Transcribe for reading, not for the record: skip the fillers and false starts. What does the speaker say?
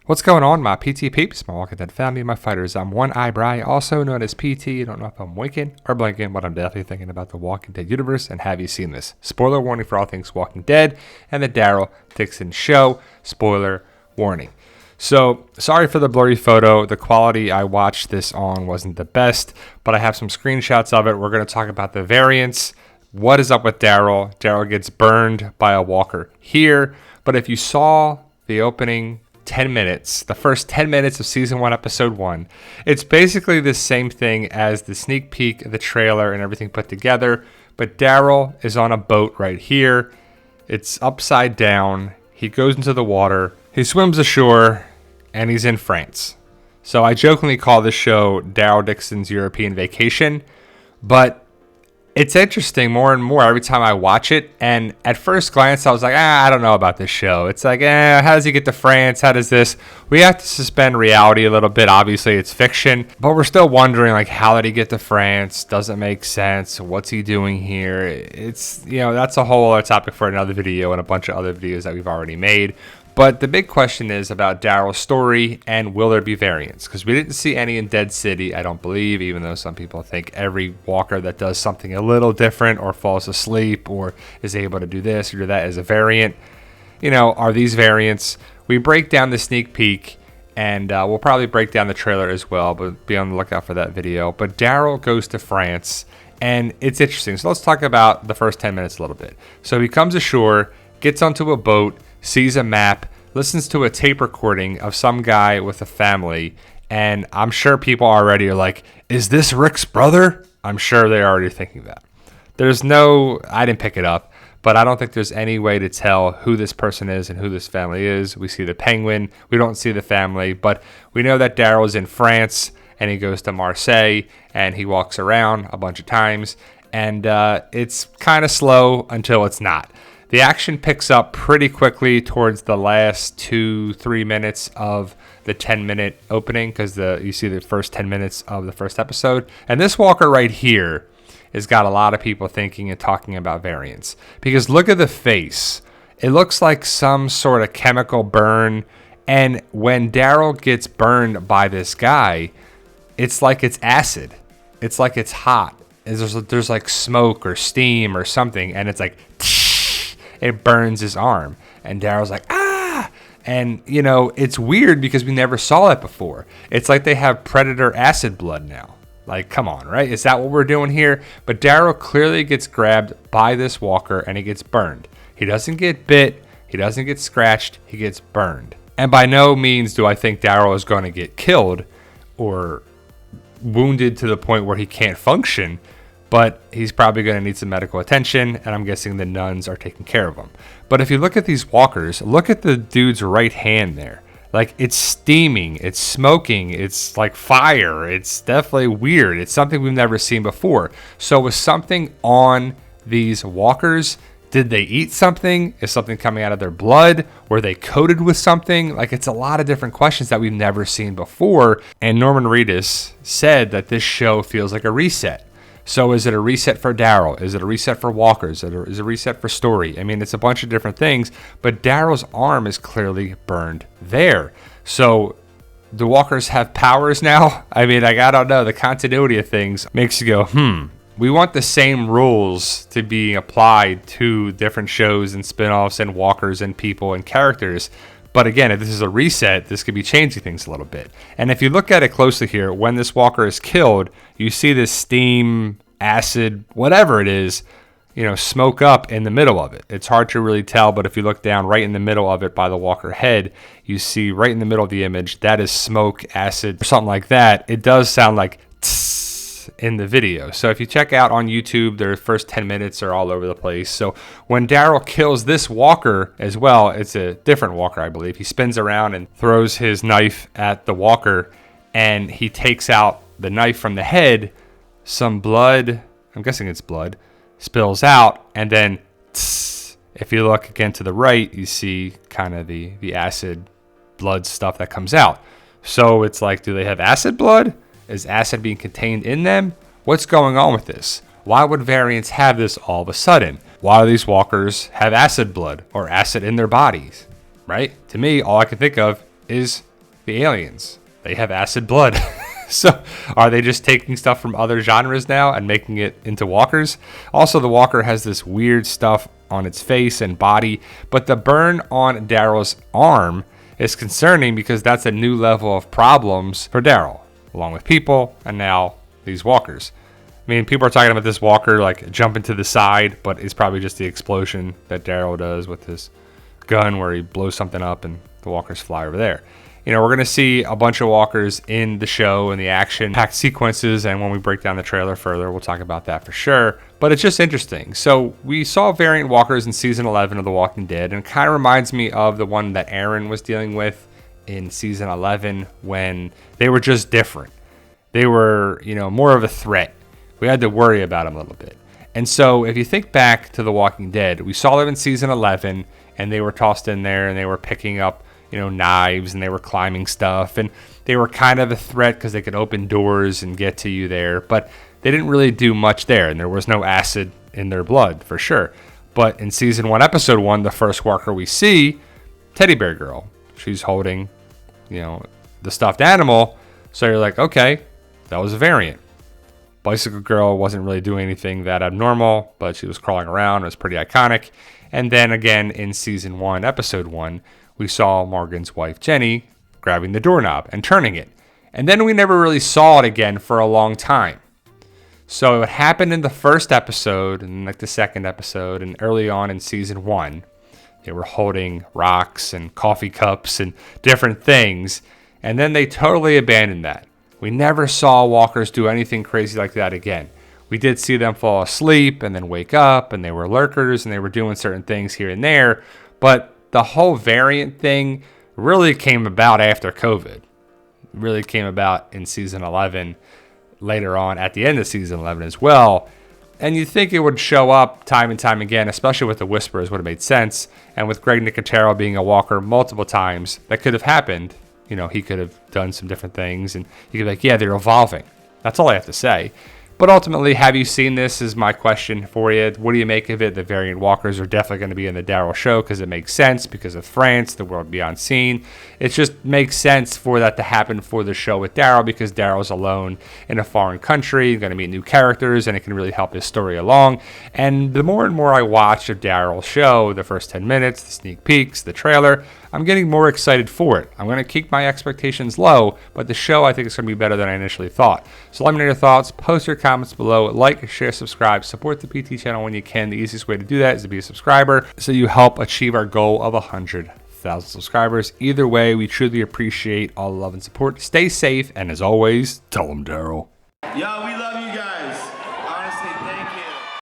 What's going on, my PT peeps, my Walking Dead family, my fighters? I'm One Eye Bry, also known as PT. I don't know if I'm winking or blinking, but I'm definitely thinking about the Walking Dead universe. And have you seen this? Spoiler warning for all things Walking Dead and the DARYL DIXON show. Spoiler warning. So, sorry for the blurry photo. The quality I watched this on wasn't the best, but I have some screenshots of it. We're going to talk about the variants. What is up with DARYL? DARYL gets burned by a walker here, but if you saw the opening 10 minutes, the first 10 minutes of season 1, episode 1, it's basically the same thing as the sneak peek, the trailer, and everything put together. But DARYL is on a boat right here. It's upside down. He goes into the water. He swims ashore, and he's in France. So I jokingly call this show DARYL DIXON's European Vacation, but it's interesting more and more every time I watch it. And at first glance, I was like, I don't know about this show. It's like, how does he get to France? How does this? We have to suspend reality a little bit. Obviously, it's fiction, but we're still wondering, like, how did he get to France? Doesn't make sense. What's he doing here? It's, that's a whole other topic for another video and a bunch of other videos that we've already made. But the big question is about DARYL's story and will there be variants? Because we didn't see any in Dead City, I don't believe, even though some people think every walker that does something a little different or falls asleep or is able to do this or do that is a variant. Are these variants? We break down the sneak peek and we'll probably break down the trailer as well, but be on the lookout for that video. But DARYL goes to France and it's interesting. So let's talk about the first 10 minutes a little bit. So he comes ashore, gets onto a boat, sees a map, listens to a tape recording of some guy with a family, and I'm sure people already are like, is this Rick's brother? I'm sure they're already thinking that. I didn't pick it up, but I don't think there's any way to tell who this person is and who this family is. We see the penguin, we don't see the family, but we know that DARYL is in France, and he goes to Marseille, and he walks around a bunch of times, and it's kind of slow until it's not. The action picks up pretty quickly towards the last 2-3 minutes of the 10-minute opening because you see the first 10 minutes of the first episode. And this walker right here has got a lot of people thinking and talking about variants. Because look at the face. It looks like some sort of chemical burn. And when DARYL gets burned by this guy, it's like it's acid. It's like it's hot. There's like smoke or steam or something. And it's like it burns his arm, and DARYL's like, ah! And, it's weird because we never saw it before. It's like they have predator acid blood now. Like, come on, right? Is that what we're doing here? But DARYL clearly gets grabbed by this walker, and he gets burned. He doesn't get bit. He doesn't get scratched. He gets burned. And by no means do I think DARYL is going to get killed or wounded to the point where he can't function, but he's probably going to need some medical attention, and I'm guessing the nuns are taking care of him. But if you look at these walkers, look at the dude's right hand there. Like, it's steaming, it's smoking, it's like fire. It's definitely weird. It's something we've never seen before. So was something on these walkers? Did they eat something? Is something coming out of their blood? Were they coated with something? Like, it's a lot of different questions that we've never seen before. And Norman Reedus said that this show feels like a reset. So is it a reset for DARYL? Is it a reset for walkers? Is it a reset for story? I mean, it's a bunch of different things, but DARYL's arm is clearly burned there. So the walkers have powers now? I mean, I don't know. The continuity of things makes you go, We want the same rules to be applied to different shows and spinoffs and walkers and people and characters. But again, if this is a reset, this could be changing things a little bit. And if you look at it closely here, when this walker is killed, you see this steam, acid, whatever it is, smoke up in the middle of it. It's hard to really tell, but if you look down right in the middle of it by the walker head, you see right in the middle of the image, that is smoke, acid, or something like that. It does sound like tss in the video. So if you check out on YouTube, their first 10 minutes are all over the place. So when DARYL kills this walker as well, it's a different walker, I believe. He spins around and throws his knife at the walker, and he takes out the knife from the head. Some blood, I'm guessing it's blood, spills out, and then if you look again to the right, you see kind of the acid blood stuff that comes out. So it's like, do they have acid blood? Is acid being contained in them? What's going on with this? Why would variants have this all of a sudden? Why do these walkers have acid blood or acid in their bodies? Right? To me, all I can think of is the aliens. They have acid blood. So are they just taking stuff from other genres now and making it into walkers? Also, the walker has this weird stuff on its face and body, but the burn on Daryl's arm is concerning because that's a new level of problems for Daryl, along with people and now these walkers. I mean, people are talking about this walker like jumping to the side, but it's probably just the explosion that Daryl does with his gun where he blows something up and the walkers fly over there. You know, we're going to see a bunch of walkers in the show and the action-packed sequences, and when we break down the trailer further, we'll talk about that for sure. But it's just interesting. So we saw variant walkers in Season 11 of The Walking Dead, and it kind of reminds me of the one that Aaron was dealing with in Season 11 when they were just different. They were, you know, more of a threat. We had to worry about them a little bit. And so if you think back to The Walking Dead, we saw them in Season 11, and they were tossed in there, and they were picking up, you know, knives, and they were climbing stuff, and they were kind of a threat because they could open doors and get to you there, but they didn't really do much there, and there was no acid in their blood for sure. But in Season 1, Episode 1, the first walker we see, Teddy Bear Girl, she's holding, you know, the stuffed animal, so you're like, okay, that was a variant. Bicycle Girl wasn't really doing anything that abnormal, but she was crawling around. It was pretty iconic. And then again in Season 1, Episode 1, we saw Morgan's wife, Jenny, grabbing the doorknob and turning it. And then we never really saw it again for a long time. So it happened in the first episode, and like the second episode, and early on in Season 1. They were holding rocks and coffee cups and different things. And then they totally abandoned that. We never saw walkers do anything crazy like that again. We did see them fall asleep and then wake up, and they were lurkers, and they were doing certain things here and there. But the whole variant thing really came about after COVID. It really came about in Season 11, later on at the end of Season 11 as well. And you'd think it would show up time and time again, especially with the Whisperers, would have made sense. And with Greg Nicotero being a walker multiple times, that could have happened. You know, he could have done some different things, and you could be like, yeah, they're evolving. That's all I have to say. But ultimately, have you seen this is my question for you. What do you make of it? The variant walkers are definitely going to be in the Daryl show because it makes sense because of France, the world beyond scene. It just makes sense for that to happen for the show with Daryl because Daryl's alone in a foreign country, going to meet new characters, and it can really help his story along. And the more and more I watch of Daryl's show, the first 10 minutes, the sneak peeks, the trailer, I'm getting more excited for it. I'm going to keep my expectations low, but the show I think is going to be better than I initially thought. So let me know your thoughts. Post your comments below. Like, share, subscribe. Support the PT channel when you can. The easiest way to do that is to be a subscriber so you help achieve our goal of 100,000 subscribers. Either way, we truly appreciate all the love and support. Stay safe, and as always, tell them Daryl. Yo, we love you guys.